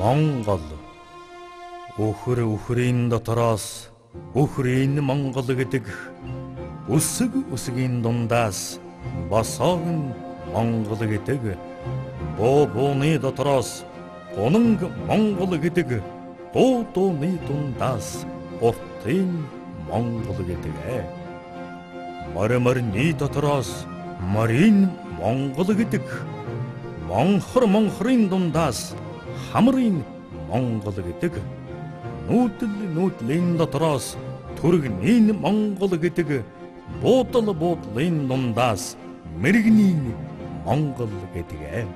Монгол үхрийн дотроос үхрийн Монгол гэдэг үсгийн дундаас босоог нь Монгол гэдэг бууны дотроос гунанг Монгол гэдэг дууны дундаас уртын Монгол гэдэг морины дотроос морин Монгол гэдэг монхрын дундаас хамрын Монгол гэдэг нүүдлийн дотроос түргний Монгол гэдэг буудлын дундаас мэрэгний Монгол гэдэг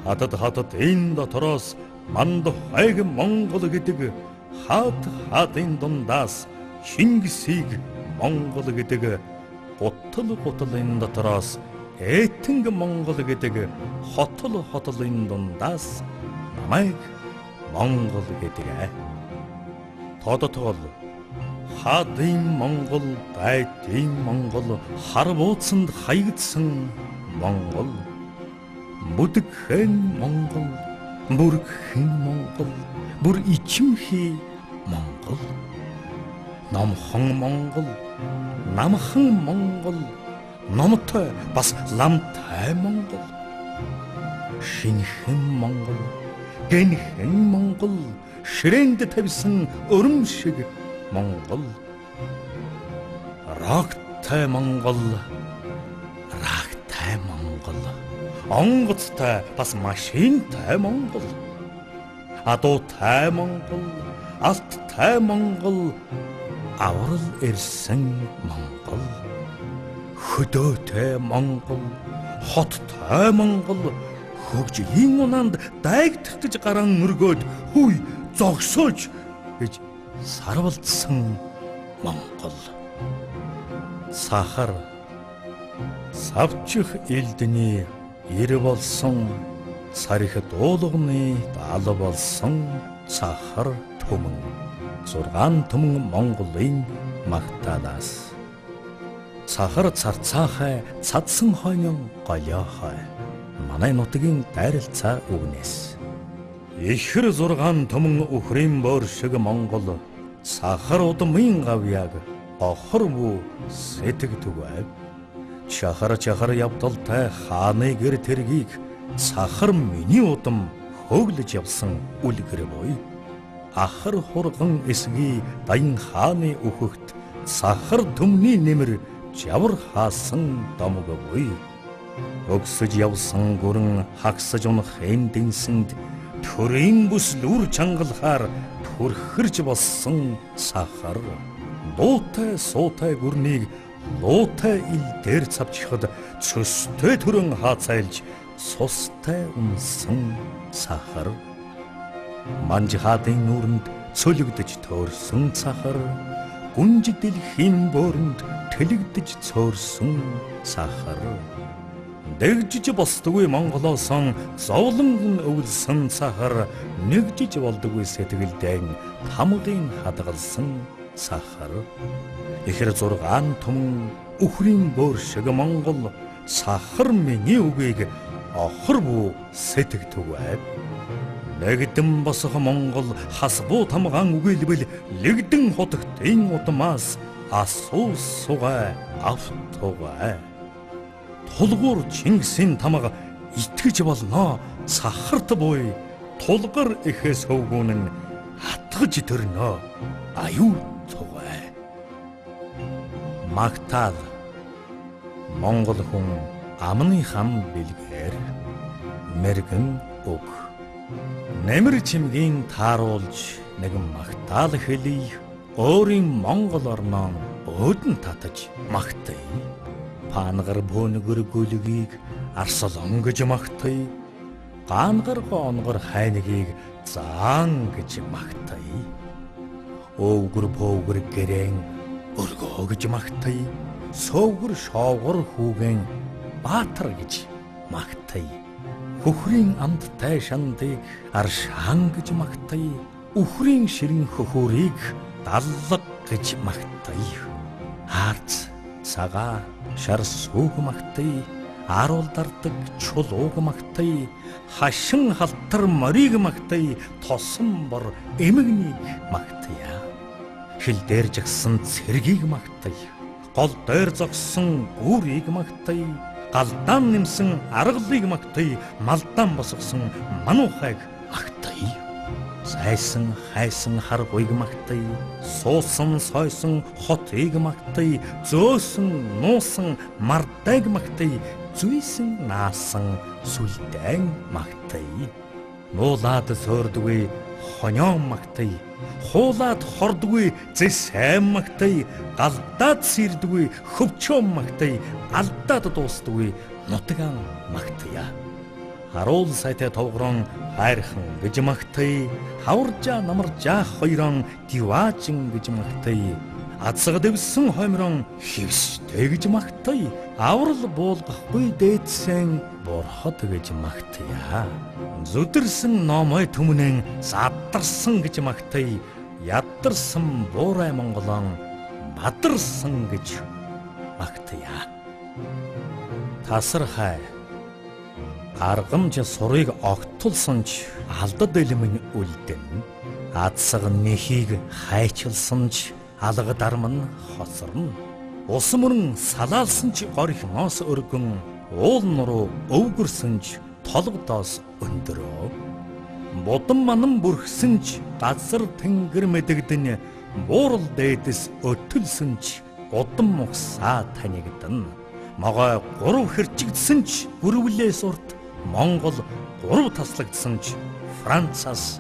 хатад энэ дотроос манд хайг Монгол гэдэг хатын дундаас Шингисийг Монгол гэдэг гутлын дотроос Этэнг Монгол гэдэг хотлын дундаас намайг Монгол гэдэг тодотгол хадын Монгол дайдын Монгол хар бууцанд хаягдсан Монгол бүдгхэн Монгол бүргхэн Монгол бүр ичимхий Монгол номхон Монгол намхан Монгол номтой бас ламтай Монгол шинхэн Монгол гэнхэн Монгол ширээнд тавьсан өрөм шиг Монгол рагтай Монгол онгоцтой бас машинтай Монгол адуутай Монгол алттай Монгол аврал ирсэн Монгол хөдөөтэй Монгол хоттой Монгол хөгжлийн унаанд дайгдчихж гаран өргөөд хүй зогсооч гэж сарвалдсан Монгол сахар савчих элдний ир болсон сарих дуулганы дал болсон сахар төмөн 6 төмөн Монголын магтаалаас сахар царцаахай цадсан хойнон голиохой манай нутгийн дайралцаа үгнээс ихэр 6 төмөн үхрийн боор шиг Монгол сахар удмын гавьяаг охор бүү сэтгэдэгвэ чахар явдалтай хааны гэр тэргийг сахар миний удам хөглөж явсан үлгэр бой ахар хурган эсгий даян хааны үхэгт сахар төмний нэмэр жавар хаасан домог бой өгсөж явсан гүрэн хагсаж унах эндэнсэнд төрийн бүслүр чангалахаар төрхөрж болсон сахар дуутай суутай гүрнийг луутай ил дээр цавчихад цөстэй төрөн хаацайлж сустай унсан сахар манжихатын нүрэнд цөлөгдөж төөрсөн сахар гүнж дэлхийн бөөрөнд тэлэгдэж цөөрсөн сахар дэгжиж босдгүй Монголоосон зовлон өвлсөн сахар нэгжиж болдгүй сэтгэлдэн тамгын хадгалсан сахар ихэр 6 төмөн үхрийн боор шиг Монгол сахар миний үгийг охор бүү сэтгэдэгвэ нэгдэн босох Монгол хас буу тамгаан үгэлбэл лэгдэн хотогтын удмаас асуу сугай автугай тулгуур Чингисийн тамга итгэж болно сахарт буй тулгар ихэс хөвгүүн хатгаж төрнө аюу тугай магтаал Монгол хүн амны хам бэлгээр мэргэн үг нэмэр чимгийн тааруулж нэгэн магтаал хэлий өөрийн Монгол орноо өөдөн татаж магтая паангар бөөнгөр гүлгийг арслан гэж магтая гаангар гонгор хайнгийг заан гэж магтая өвгөр бөөгөр гэрэн өргөө гэж магтая сөөгөр шоогор хүүгэн баатар гэж магтая хөхрийн амттай шандыг аршаан гэж магтая үхрийн ширэн хөхөрийг даллаг гэж магтая хаарц цагаа шар сүүг магтая аруулдардаг чулууг магтай, хашин халтар морийг магтай, тосон бор эмэгнийг магтая. Хил дээр жагсан цэргийг магтай, гол дээр зогсон гүүрийг магтай, галдаан нэмсэн аргалыг магтай, малдаан босгосон мануухайг магтай. Сайсан хайсан харгуйг магтай, суусан сойсон хотыг магтай, зөөсөн нуусан мардайг магтай, зүйсэн наасан сүлдээн магтай. Нуулаад сөөрдгүй хонион магтай, хуулаад хордгүй зэсэм магтай, галдаад сэрдгүй хөвчөн магтай, алдаад дуустгүй нутгаан магтая. Харуул сайтай товгрон хайрхан гэж магтай, хаваржаа намаржаа хоёрон диваажин гэж магтай, азсаг дэвсэн хоймрон хевстэй гэж магтай, аврал буулгахгүй дээдсэн борхот гэж магтая. Зүдэрсэн номой түмнэн задарсан гэж магтай, ядарсан буурай монголон бадарсан гэж магтая. Тасархай аргамж сурыг огтулсан ч алдад элмэн үлдэн, адсаг нэхийг хайчилсан ч алга дарман хосорно. Ус мөрөн салаалсан ч горихноос өргөн, уул нуруу өвгөрсөн ч толгодоос өндөрөө. Будам манан бүрхсэн ч газар тэнгэр мэдэгдэн, буурал дээдэс өтөлсөн ч удам мухсаа танигдан. Могой гурав хэрчигдсэн ч гүрвлээс урт, Монгол гурав таслагдсан ч Францаас